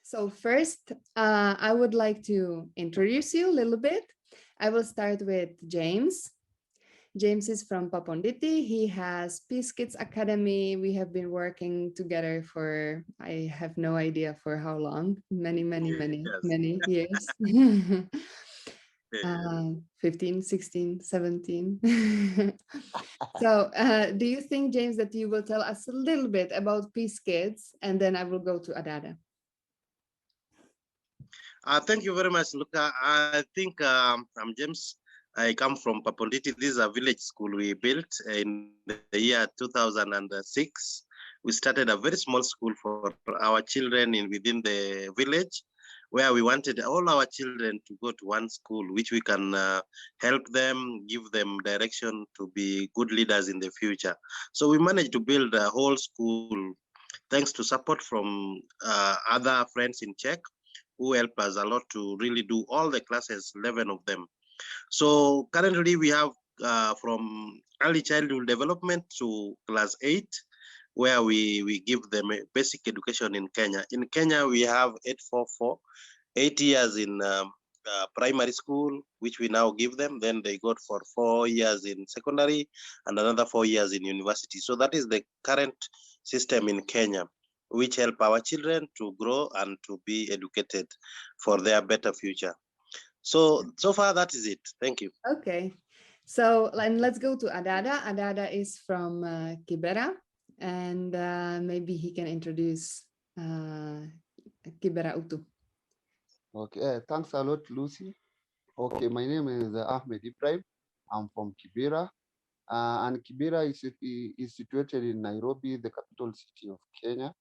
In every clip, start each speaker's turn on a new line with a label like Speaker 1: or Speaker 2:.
Speaker 1: So first, I would like to introduce you a little bit. I will start with James. James is from Paponditi. He has Peace Kids Academy. We have been working together for, I have no idea for how long, many years. 15, 16, 17. So do you think, James, that you will tell us a little bit about Peace Kids, and then I will go to Adada?
Speaker 2: Thank you very much, Luca. I think I'm James. I come from Paponditi. This is a village school we built in the year 2006. We started a very small school for our children within the village, where we wanted all our children to go to one school, which we can help them, give them direction to be good leaders in the future. So we managed to build a whole school, thanks to support from other friends in Czech, who help us a lot to really do all the classes, 11 of them. So currently we have from early childhood development to class 8, where we give them a basic education in Kenya. In Kenya, we have 844, 8 years in primary school, which we now give them. Then they got for 4 years in secondary and another 4 years in university. So that is the current system in Kenya, which help our children to grow and to be educated for their better future. So far, that is it. Thank you.
Speaker 1: Okay. So let's go to Adada. Adada is from Kibera, and maybe he can introduce Kibera Utu.
Speaker 3: Okay, thanks a lot, Lucy. Okay, my name is Ahmed Ibrahim. I'm from Kibera, and Kibera is situated in Nairobi, the capital city of Kenya.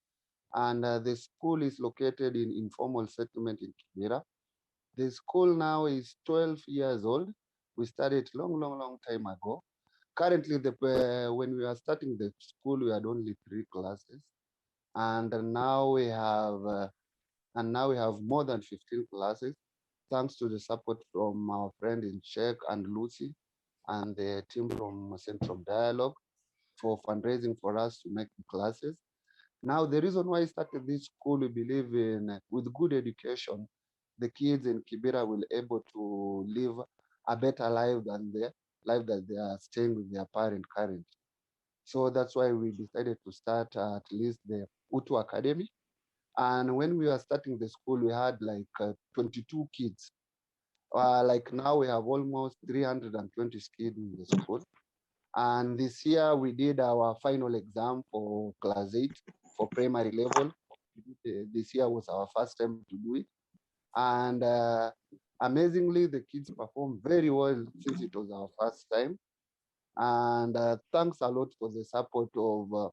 Speaker 3: And the school is located in informal settlement in Kibera. The school now is 12 years old. We started long time ago. Currently, when we are starting the school, we had only 3 classes, and now we have more than 15 classes, thanks to the support from our friend in Czech and Lucy and the team from Central Dialogue for fundraising for us to make the classes. Now, the reason why I started this school, we believe in with good education, the kids in Kibera will be able to live a better life than the life that they are staying with their parent currently. So that's why we decided to start at least the Utu Academy. And when we were starting the school, we had like 22 kids. Like now we have almost 320 kids in the school. And this year we did our final exam for class 8 for primary level. This year was our first time to do it. And amazingly, the kids performed very well since it was our first time. And thanks a lot for the support of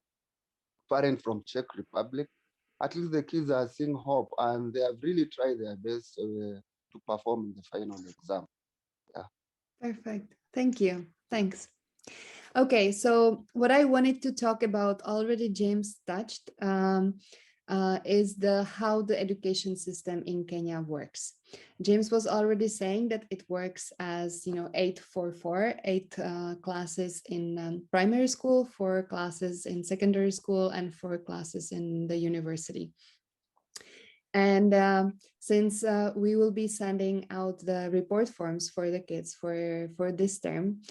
Speaker 3: parents from Czech Republic. At least the kids are seeing hope, and they have really tried their best to perform in the final exam. Yeah.
Speaker 1: Perfect. Thank you. Thanks. Okay, so what I wanted to talk about already James touched is how the education system in Kenya works. James was already saying that it works as 844, 8 classes in primary school, 4 classes in secondary school, and 4 classes in the university. And since we will be sending out the report forms for the kids for this term,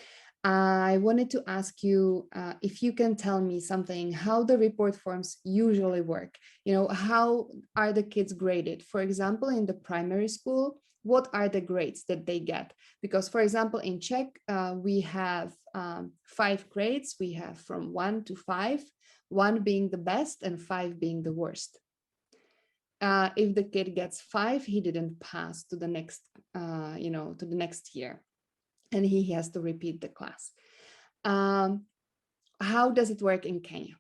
Speaker 1: I wanted to ask you if you can tell me something, how the report forms usually work. How are the kids graded? For example, in the primary school, what are the grades that they get? Because, for example, in Czech, we have 5 grades. We have from 1 to 5, 1 being the best and 5 being the worst. If the kid gets 5, he didn't pass to the next, to the next year, and he has to repeat the class. How does it work in Kenya?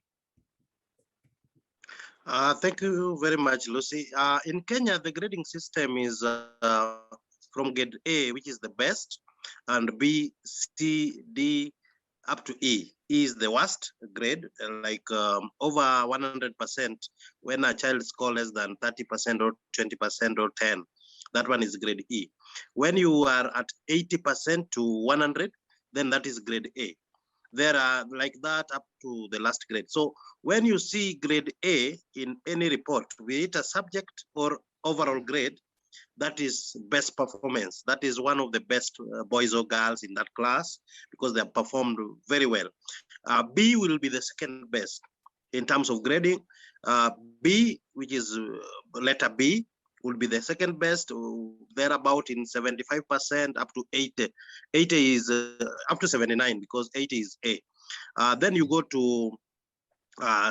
Speaker 2: Thank you very much, Lucy. In Kenya, the grading system is from grade A, which is the best, and B, C, D, up to E. E is the worst grade, like over 100% when a child scores less than 30% or 20% or 10. That one is grade E. When you are at 80% to 100, then that is grade A. there are like that up to the last grade. So when you see grade A in any report, be it a subject or overall grade, that is best performance. That is one of the best boys or girls in that class because they have performed very well. B will be the second best in terms of grading. B, which is letter B, will be the second best, thereabout in 75% up to 80. 80 is up to 79 because 80 is A. Then you go to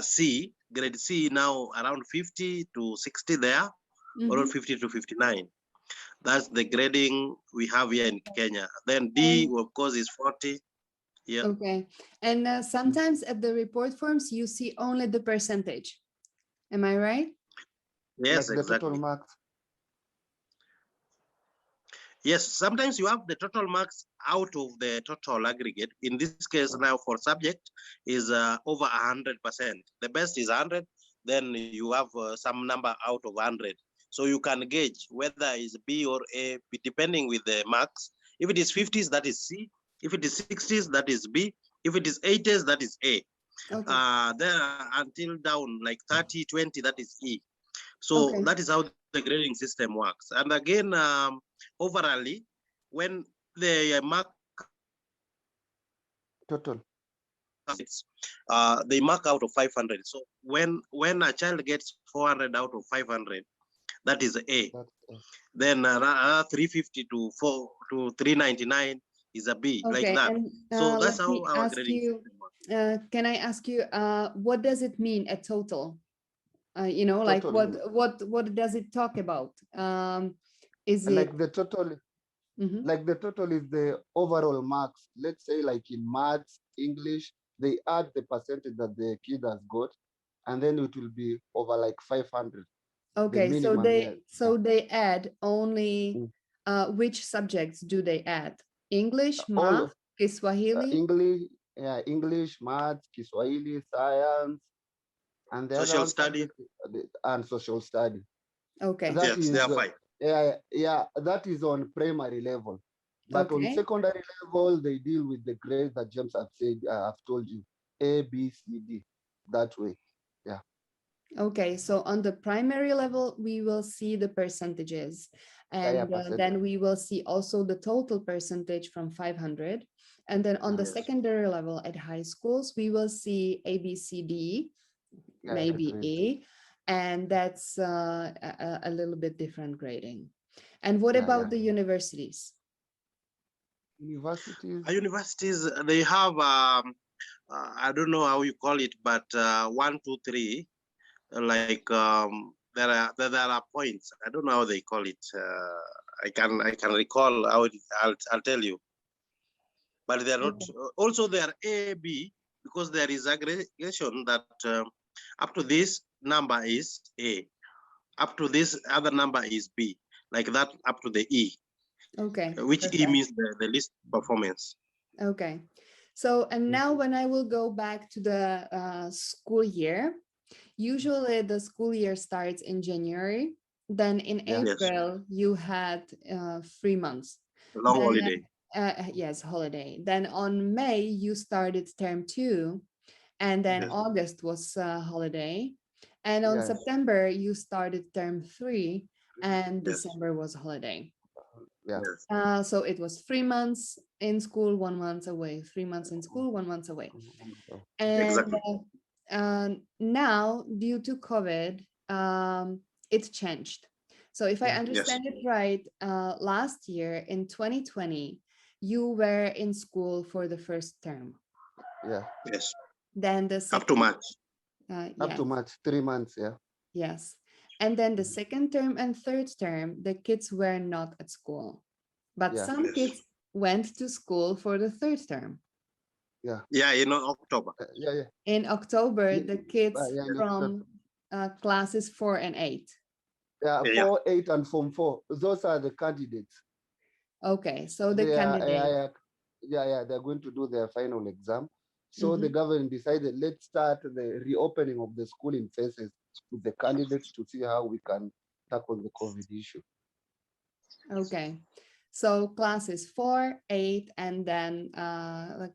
Speaker 2: C, grade C now around 50 to 60 there, or 50 to 59. That's the grading we have here in Kenya. Then D, of course, is 40. Yeah.
Speaker 1: Okay. And sometimes at the report forms, you see only the percentage. Am I right?
Speaker 2: Yes,
Speaker 3: like the
Speaker 2: exactly.
Speaker 3: total marks.
Speaker 2: Yes, sometimes you have the total marks out of the total aggregate. In this case now for subject is over 100%. The best is 100, then you have some number out of 100. So you can gauge whether it's B or A, depending with the marks. If it is 50s, that is C. If it is 60s, that is B. If it is 80s, that is A.
Speaker 1: Okay.
Speaker 2: There until down like 30, 20, that is E. So that is how the grading system works. And again, overally, when they mark
Speaker 3: Total.
Speaker 2: they mark out of 500. So when a child gets 400 out of 500, that is A. Then 350 to 399 is a B, like that.
Speaker 1: And,
Speaker 2: so that's how our grading system works.
Speaker 1: Can I ask you, what does it mean a total? You know, like
Speaker 3: Total.
Speaker 1: what does it talk about? Is it
Speaker 3: like the total? Like the total is the overall marks. Let's say like in maths, English, they add the percentage that the kid has got, and then it will be over like 500.
Speaker 1: Okay, so they add only which subjects do they add? English, math, Kiswahili?
Speaker 3: English, maths, Kiswahili, science, and the
Speaker 2: social study
Speaker 3: and social study.
Speaker 1: Okay.
Speaker 2: That yes, they are fine.
Speaker 3: Yeah, that is on primary level. But on secondary level, they deal with the grades that James have said, I've told you, A, B, C, D, that way. Yeah.
Speaker 1: Okay, so on the primary level, we will see the percentages. And then we will see also the total percentage from 500. And then on the secondary level at high schools, we will see A, B, C, D, maybe A. And that's a little bit different grading. And what about the universities?
Speaker 3: Universities,
Speaker 2: they have, I don't know how you call it, but 1, 2, 3, like there are points. I don't know how they call it. I can recall how I'll tell you. But they are not. Also, they are A, B, because there is aggregation that up to this number is A, up to this other number is B, like that up to the E.
Speaker 1: Okay.
Speaker 2: Which E means the least performance.
Speaker 1: Okay. So, and now when I will go back to the school year, usually the school year starts in January. Then in April, you had 3 months.
Speaker 2: Long holiday.
Speaker 1: Yes, holiday. Then on May, you started term 2. And then August was holiday. And on September, you started term 3. And December was holiday.
Speaker 3: Yeah.
Speaker 1: So it was 3 months in school, 1 month away, 3 months in school, 1 month away. And now, due to COVID, it changed. So if I understand it right, last year in 2020, you were in school for the first term.
Speaker 3: Yeah.
Speaker 2: Yes.
Speaker 1: Then the second,
Speaker 2: up to March.
Speaker 3: Up to March, 3 months. Yeah.
Speaker 1: Yes. And then the second term and third term, the kids were not at school, but some kids went to school for the third term.
Speaker 3: Yeah.
Speaker 2: Yeah, in October.
Speaker 1: In October, the kids from classes 4 and 8.
Speaker 3: Yeah, 4, 8, and Form 4. Those are the candidates.
Speaker 1: Okay, so the candidates.
Speaker 3: They're going to do their final exam. So the government decided, let's start the reopening of the school in phases with the candidates to see how we can tackle the COVID issue.
Speaker 1: Okay, So classes 4, 8, and then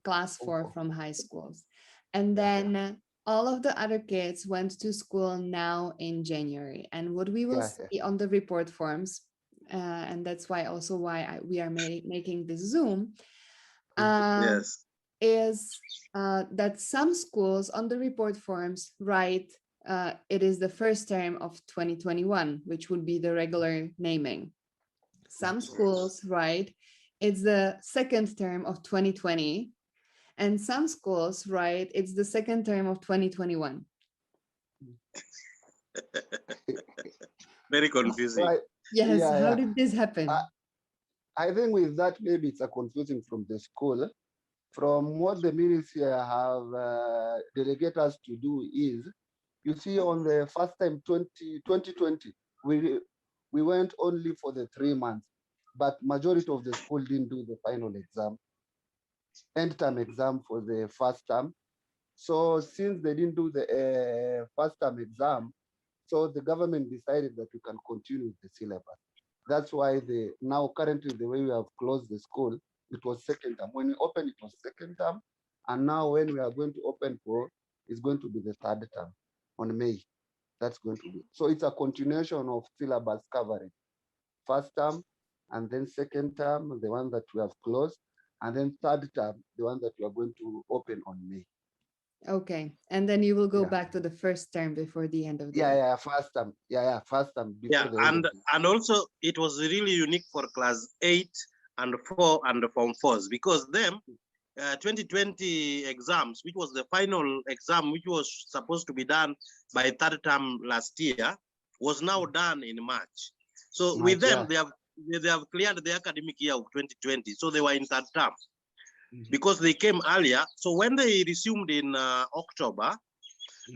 Speaker 1: class 4 from high schools. And then all of the other kids went to school now in January. And what we will see on the report forms, and that's why also we are making this Zoom,
Speaker 2: Yes.
Speaker 1: is that some schools on the report forms write it is the first term of 2021, which would be the regular naming. Some schools write it's the second term of 2020, and some schools write it's the second term of 2021.
Speaker 2: Very confusing.
Speaker 1: Yes, how did this happen?
Speaker 3: I think with that, maybe it's a confusing from the school. From what the ministry have delegated us to do is, you see, on the first time 2020, we went only for the 3 months, but majority of the school didn't do the final exam, end term exam for the first term. So since they didn't do the first term exam, so the government decided that we can continue with the syllabus. That's why now currently the way we have closed the school, it was second term. When we opened, it was second term. And now when we are going to open for, it's going to be the third term on May. That's going to be. So it's a continuation of syllabus coverage. First term, and then second term, the one that we have closed, and then third term, the one that we are going to open on May.
Speaker 1: Okay, and then you will go back to the first term before the end of the year.
Speaker 3: First term. First term.
Speaker 2: And also it was really unique for class 8 and 4 and Form 4s, because them 2020 exams, which was the final exam, which was supposed to be done by third term last year, was now done in March. So with them, they have cleared the academic year of 2020, so they were in third term. Because they came earlier. So when they resumed in October,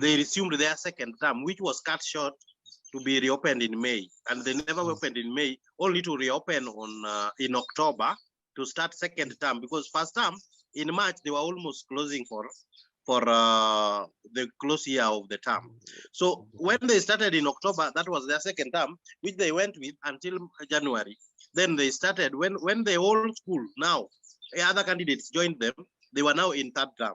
Speaker 2: they resumed their second term, which was cut short to be reopened in May. And they never opened in May, only to reopen in October to start second term, because first term in March, they were almost closing for the close year of the term. So when they started in October, that was their second term, which they went with until January. Then they started, when the whole school now, other candidates joined them, they were now in third term.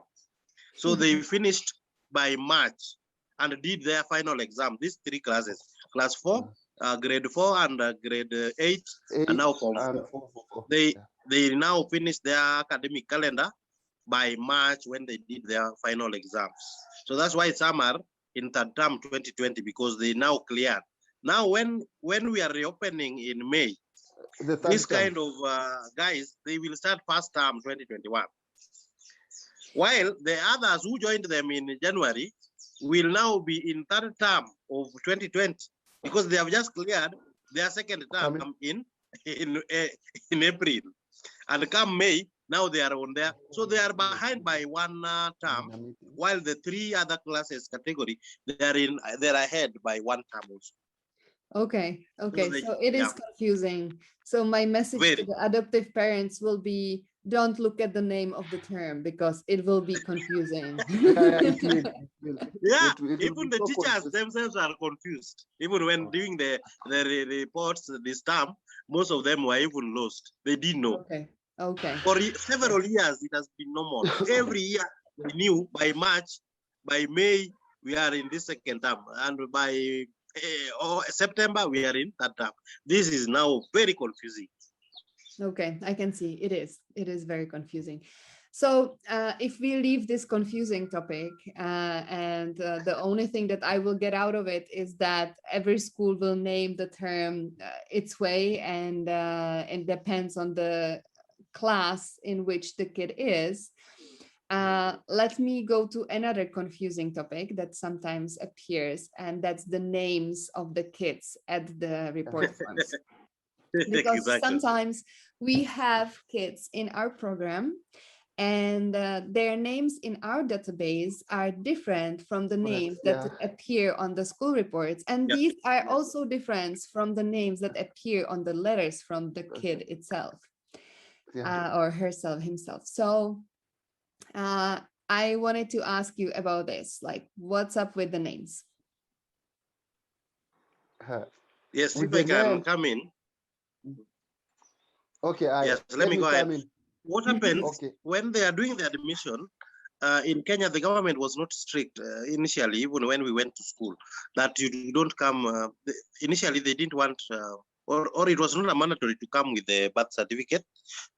Speaker 2: So they finished by March and did their final exam, these 3 classes, class 4, grade 4 and grade 8, and now Form 4. They now finished their academic calendar by March when they did their final exams. So that's why some are in third term 2020, because they now cleared. Now when we are reopening in May, this kind of guys, they will start first term 2021. While the others who joined them in January will now be in third term of 2020, because they have just cleared their second term in April. And come May, now they are on there. So they are behind by 1 term, while the 3 other classes category, they're ahead by 1 term also.
Speaker 1: Okay, so it is confusing. So my message to the adoptive parents will be, don't look at the name of the term, because it will be confusing.
Speaker 2: Even the teachers themselves are confused. Even when doing the reports this term, most of them were even lost. They didn't know.
Speaker 1: Okay.
Speaker 2: For several years, it has been normal. Every year, we knew by March, by May, we are in this second term, and by September, we are in third term. This is now very confusing.
Speaker 1: Okay, I can see it is very confusing. So if we leave this confusing topic, and the only thing that I will get out of it is that every school will name the term its way, and it depends on the class in which the kid is. Let me go to another confusing topic that sometimes appears, and that's the names of the kids at the report forms. Because sometimes we have kids in our program, and their names in our database are different from the names that appear on the school reports. And these are also different from the names that appear on the letters from the kid itself, or himself. So I wanted to ask you about this, like, what's up with the names?
Speaker 2: Yes, if I can come in.
Speaker 3: Okay,
Speaker 2: Yes, let me go ahead.
Speaker 3: come in.
Speaker 2: What happens
Speaker 3: Okay.
Speaker 2: when they are doing the admission? In Kenya, the government was not strict initially, even when we went to school, that you don't come. Initially, they didn't want, or it was not a mandatory to come with the birth certificate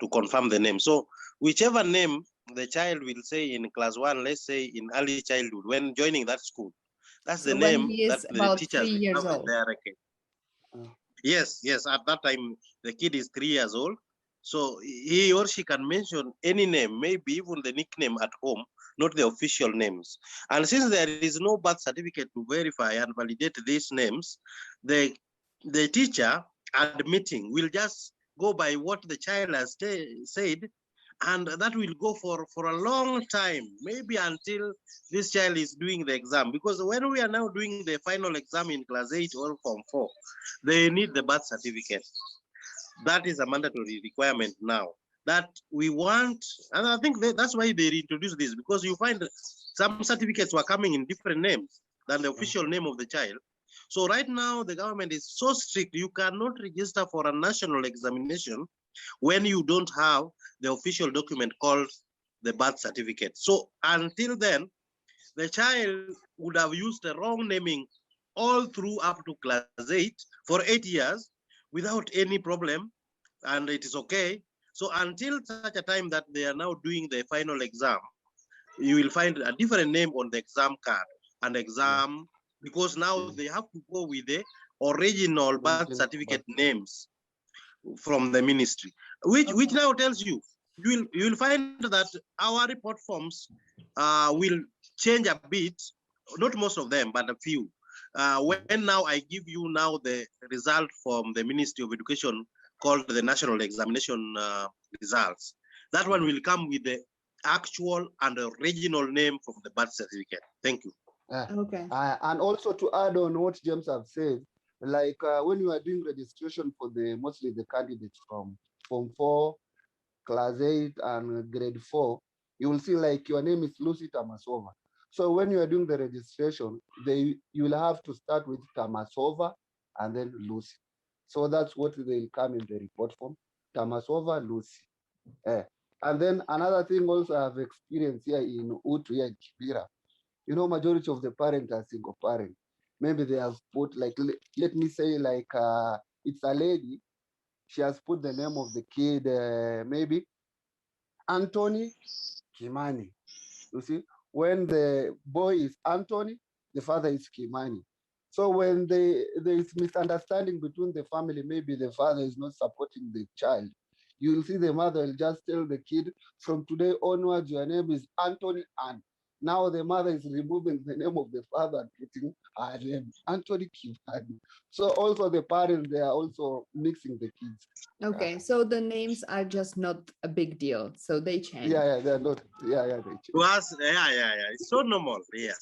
Speaker 2: to confirm the name. So whichever name the child will say in class 1, let's say in early childhood, when joining that school, that's
Speaker 1: So
Speaker 2: the
Speaker 1: when
Speaker 2: name
Speaker 1: he is
Speaker 2: that the
Speaker 1: about
Speaker 2: teachers
Speaker 1: 3 years
Speaker 2: have in
Speaker 1: old.
Speaker 2: their record. Yes, at that time, the kid is 3 years old. So he or she can mention any name, maybe even the nickname at home, not the official names. And since there is no birth certificate to verify and validate these names, the teacher admitting will just go by what the child has said, and that will go for a long time, maybe until this child is doing the exam. Because when we are now doing the final exam in class 8 or form 4, they need the birth certificate. That is a mandatory requirement now that we want. And I think that's why they reintroduced this, because you find some certificates were coming in different names than the official name of the child. So right now the government is so strict, you cannot register for a national examination when you don't have the official document called the birth certificate. So until then, the child would have used the wrong naming all through up to class 8 for 8 years without any problem, and it is okay. So until such a time that they are now doing the final exam, you will find a different name on the exam card and exam, because now they have to go with the original birth certificate names from the ministry, which now tells you will find that our report forms will change a bit, not most of them, but a few. When now I give you now the result from the Ministry of Education called the National Examination results, that one will come with the actual and original name from the birth certificate. Thank you.
Speaker 1: Okay.
Speaker 3: And also to add on what James have said, like when you are doing registration for mostly the candidates from Form 4, Class 8, and Grade 4, you will see like your name is Lucy Tamasova. So when you are doing the registration, you will have to start with Tamasova and then Lucy. So that's what they will come in the report form, Tamasova, Lucy. And then another thing also I have experienced here in Utu, here in Kibera. You know, majority of the parents are single parent. Maybe they have put like, let me say like, it's a lady. She has put the name of the kid, maybe Anthony Kimani. You see, when the boy is Anthony, the father is Kimani. So when there is misunderstanding between the family, maybe the father is not supporting the child, you will see the mother will just tell the kid, from today onwards, your name is Anthony Ann. Now the mother is removing the name of the father and putting her name, Anthony Kimani. So also the parents, they are also mixing the kids.
Speaker 1: Okay, so the names are just not a big deal, so they change.
Speaker 3: Yeah, they're not. Yeah, they change.
Speaker 2: To us, yeah. It's so normal. Yeah.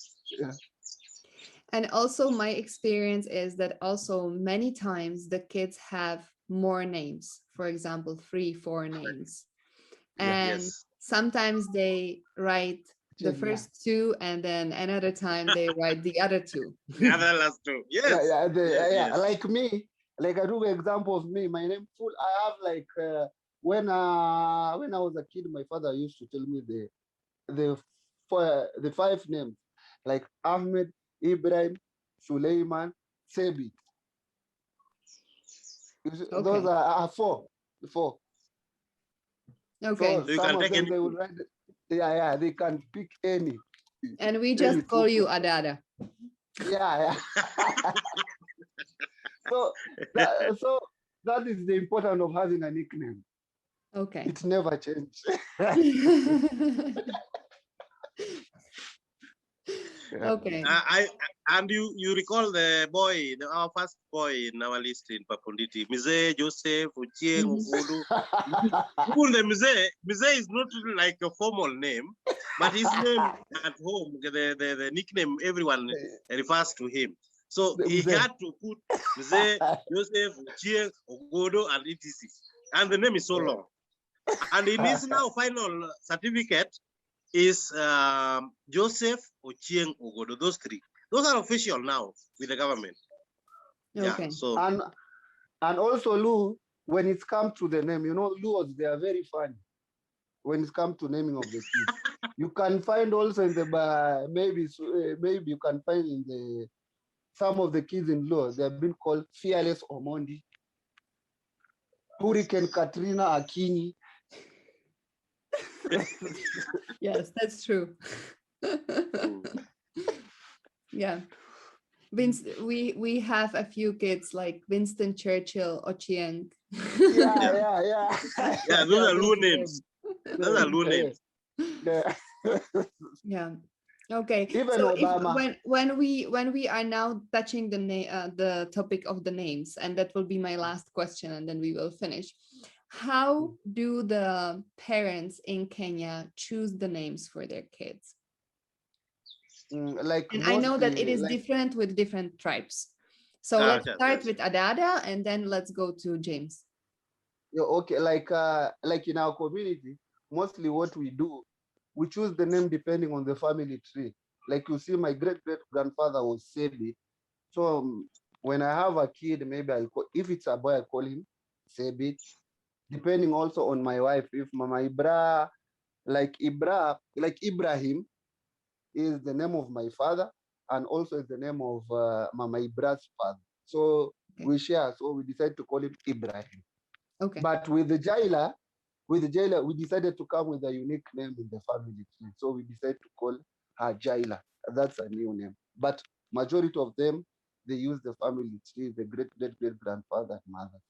Speaker 1: And also my experience is that also many times the kids have more names, for example, 3, 4 names. And sometimes they write the first 2 and then another time they write the other 2.
Speaker 2: The other last 2. Yes.
Speaker 3: Yes. Like me, like I took an example of me, my name full. I have like when I was a kid, my father used to tell me the 5 names, like Ahmed, Ibrahim, Suleiman, Sebi.
Speaker 1: Okay.
Speaker 3: Those are 4.
Speaker 1: Okay.
Speaker 3: So some of them they would write. They can pick any.
Speaker 1: And we just call you Adada.
Speaker 3: Yeah. So that is the importance of having a nickname.
Speaker 1: Okay.
Speaker 3: It never changes.
Speaker 1: Okay.
Speaker 2: And you recall the boy, our first boy in our list in Papunditi, Mize, Joseph, Uchieng, Ugodo. Even the Mize is not like a formal name, but his name at home, the nickname everyone refers to him. So he had to put Mize, Joseph, Uchieng, Ugodo, and etc. And the name is so long. And in his now final certificate is Joseph, Ochieng, Ugodo, those 3. Those are official now with the government.
Speaker 1: Okay.
Speaker 2: Yeah, so
Speaker 3: and also Lou, when it's come to the name, Luos, they are very funny. When it's come to naming of the kids, you can find also in the maybe you can find in the some of the kids in Luo, they have been called Fearless Omondi, Hurricane Katrina Akinyi.
Speaker 1: Yes, that's true. Yeah. We have a few kids like Winston Churchill, Ochieng.
Speaker 3: Yeah.
Speaker 2: Yeah, those are Luo names. Those are Luo names.
Speaker 1: Yeah. Okay.
Speaker 3: Even
Speaker 1: so
Speaker 3: Obama.
Speaker 1: when we are now touching the topic of the names, and that will be my last question, and then we will finish. How do the parents in Kenya choose the names for their kids?
Speaker 3: Like,
Speaker 1: and I know that it
Speaker 3: mostly,
Speaker 1: is
Speaker 3: like,
Speaker 1: different with different tribes. So let's start with Adada, and then let's go to James.
Speaker 3: okay, like in our community, mostly what we do, we choose the name depending on the family tree. Like, you see, my great-great-grandfather was Sebi. So when I have a kid, maybe I'll call, if it's a boy, I call him Sebi. Depending also on my wife, if Mama Ibra, like Ibrahim is the name of my father, and also is the name of Mama Ibra's father. So we share, so we decided to call him Ibrahim.
Speaker 1: Okay.
Speaker 3: But with the Jaila, we decided to come with a unique name in the family tree. So we decided to call her Jaila. That's a new name. But majority of them, they use the family tree, the great-great-great-grandfather and mother.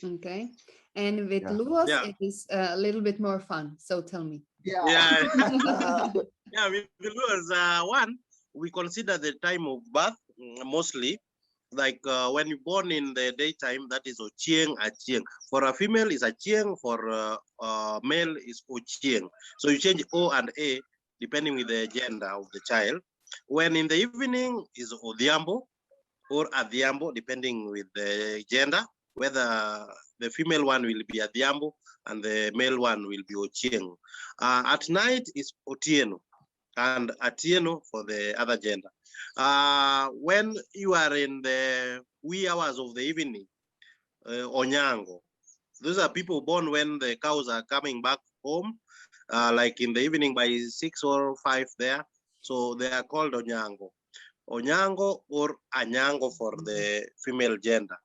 Speaker 1: Okay. And with Luos, it is a little bit more fun. So tell me.
Speaker 2: Yeah, with the Luos, one, we consider the time of birth mostly. Like when you're born in the daytime, that is Ochieng, Achieng. For a female is Achieng, for male is Ochieng. So you change O and A depending with the gender of the child. When in the evening is Odhiambo or Adhiambo, depending with the gender, whether the female one will be Adhiambo and the male one will be Ochieng. At night is Otieno and Atieno for the other gender. When you are in the wee hours of the evening, Onyango, those are people born when the cows are coming back home, like in the evening by 6 or 5 there. So they are called Onyango. Onyango or Anyango for the female gender.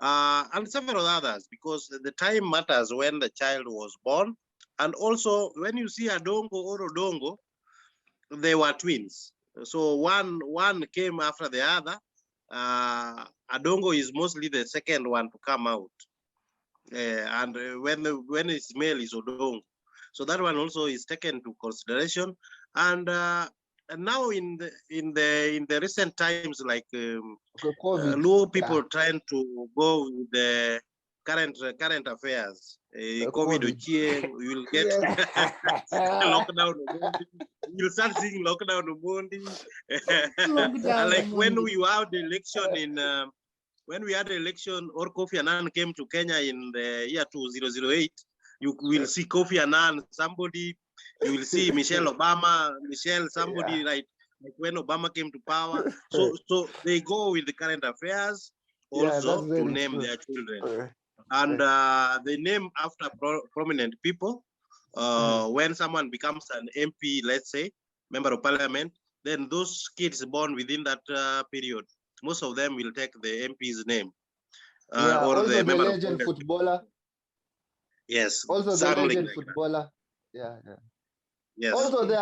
Speaker 2: And several others, because the time matters when the child was born. And also when you see Adongo or Odongo, they were twins. So one came after the other. Adongo is mostly the second one to come out. And when it's male is Odongo. So that one also is taken to consideration. And now in the recent times, like Luo people trying to go with the current affairs. COVID, we will get lockdown. You'll start seeing lockdown. Like when we had the election in when we had the election, or Kofi Annan came to Kenya in the year 2008, you will see Kofi Annan, somebody, you will see Michelle Obama, somebody like when Obama came to power. So they go with the current affairs also to name their children. And they name after prominent people. When someone becomes an MP, let's say, member of parliament, then those kids born within that period, most of them will take the MP's name. Or
Speaker 3: also
Speaker 2: the member
Speaker 3: legend
Speaker 2: of
Speaker 3: footballer.
Speaker 2: Yes.
Speaker 3: Also the legend footballer. Yeah.
Speaker 2: Yes.
Speaker 3: Also they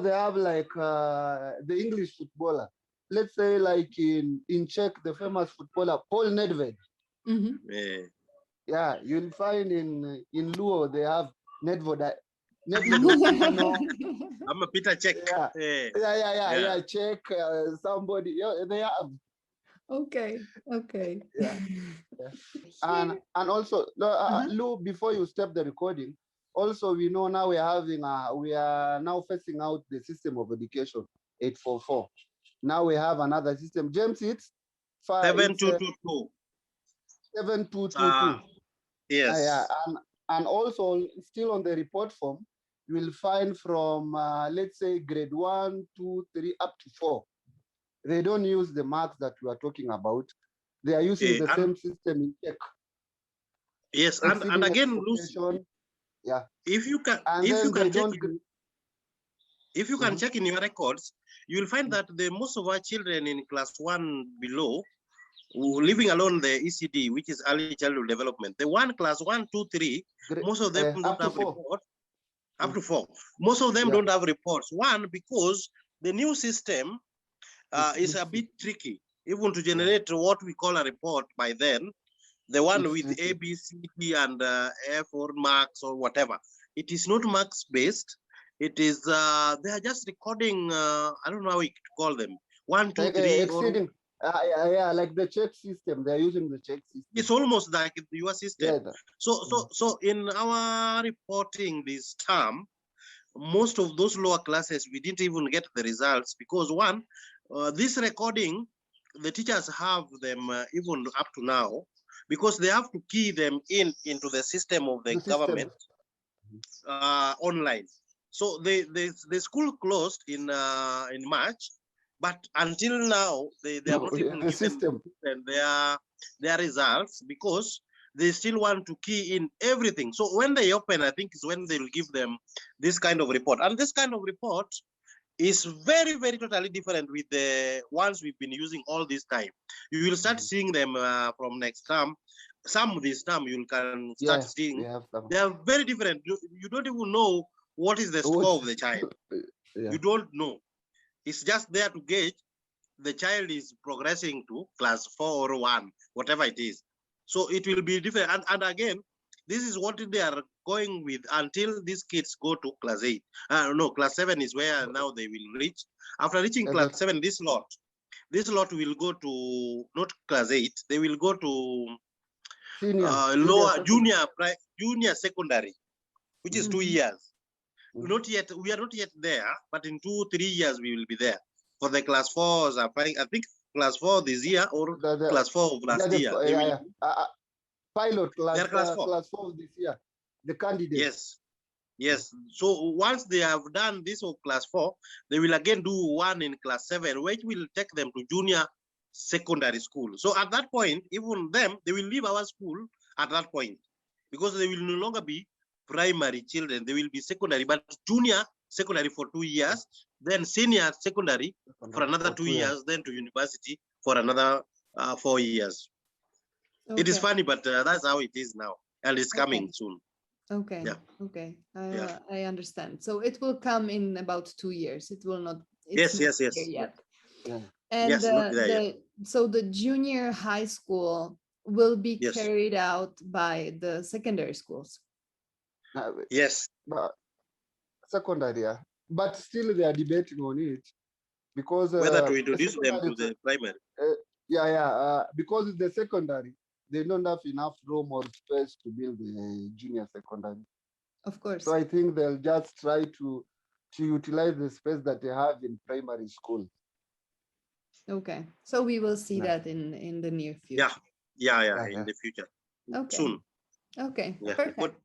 Speaker 3: have like the English footballer. Let's say like in Czech, the famous footballer Paul Nedved. Yeah, you'll find in Luo they have Nedved.
Speaker 2: I'm a Peter Czech.
Speaker 3: Yeah. Czech. Somebody. Yeah, they have.
Speaker 1: Okay.
Speaker 3: Yeah. And also, Lou, before you stop the recording, also we know now we are now facing out the system of education 844. Now we have another system. James, it's
Speaker 2: 7222.
Speaker 3: 7222.
Speaker 2: Yes.
Speaker 3: And also still on the report form, you will find from let's say grade 1, 2, 3 up to 4. They don't use the marks that we are talking about. They are using the same system in Czech.
Speaker 2: Yes, and again, Lucy,
Speaker 3: yeah.
Speaker 2: if you can,
Speaker 3: And
Speaker 2: if you
Speaker 3: then
Speaker 2: can
Speaker 3: they
Speaker 2: check,
Speaker 3: don't.
Speaker 2: if you can check in your records, you will find that the most of our children in class 1 below, living alone the ECD, which is early childhood development, the one class 1, 2, 3, most of them don't have reports. Up to 4, most of them don't have reports. One, because the new system is a bit tricky, even to generate what we call a report by then. The one
Speaker 3: It's
Speaker 2: with
Speaker 3: tricky.
Speaker 2: A, B, C, D, and F or marks or whatever. It is not marks based. It is, they are just recording, I don't know how we call them, 1, 2, 3.
Speaker 3: Exceeding. Yeah, like the check system. They're using the check system.
Speaker 2: It's almost like your system.
Speaker 3: Yeah,
Speaker 2: So in our reporting this term, most of those lower classes, we didn't even get the results because one, this recording, the teachers have them even up to now, because they have to key them into the system of the government online. So the school closed in March, but until now they have not even given their results because they still want to key in everything. So when they open, I think is when they will give them this kind of report. And this kind of report is very, very totally different with the ones we've been using all this time. You will start seeing them from next term. Some this term you can start seeing. They are very different. You don't even know what is the score of the child. You don't know. It's just there to gauge the child is progressing to class 4 or 1, whatever it is. So it will be different. And again, this is what they are going with until these kids go to class 8. No, class 7 is where now they will reach. After reaching class 7, this lot will go to not class 8. They will go to lower junior secondary, which is 2 years. We are not yet there, but in 2-3 years we will be there. For the class 4s, I think class 4 this year or class 4 of last year.
Speaker 3: Pilot class 4 this year. The candidates.
Speaker 2: Yes. So once they have done this of class 4, they will again do one in class 7, which will take them to junior secondary school. So at that point, even them, they will leave our school at that point because they will no longer be primary children. They will be secondary, but junior secondary for 2 years, then senior secondary for another 2 years, then to university for another 4 years. Okay. It is funny, but that's how it is now, and it's coming soon.
Speaker 1: Okay. Yeah. Okay. I understand. So it will come in about 2 years. It will not.
Speaker 2: Yes.
Speaker 1: Yet. Yeah. And so the junior high school will be carried out by the secondary schools.
Speaker 2: Yes.
Speaker 3: Secondary, but still they are debating on it because
Speaker 2: whether to introduce them to the primary.
Speaker 3: Because the secondary, they don't have enough room or space to build the junior secondary.
Speaker 1: Of course.
Speaker 3: So I think they'll just try to utilize the space that they have in primary school.
Speaker 1: Okay, so we will see that in the near future.
Speaker 2: Yeah, in the future.
Speaker 1: Okay.
Speaker 2: Soon.
Speaker 1: Okay, perfect.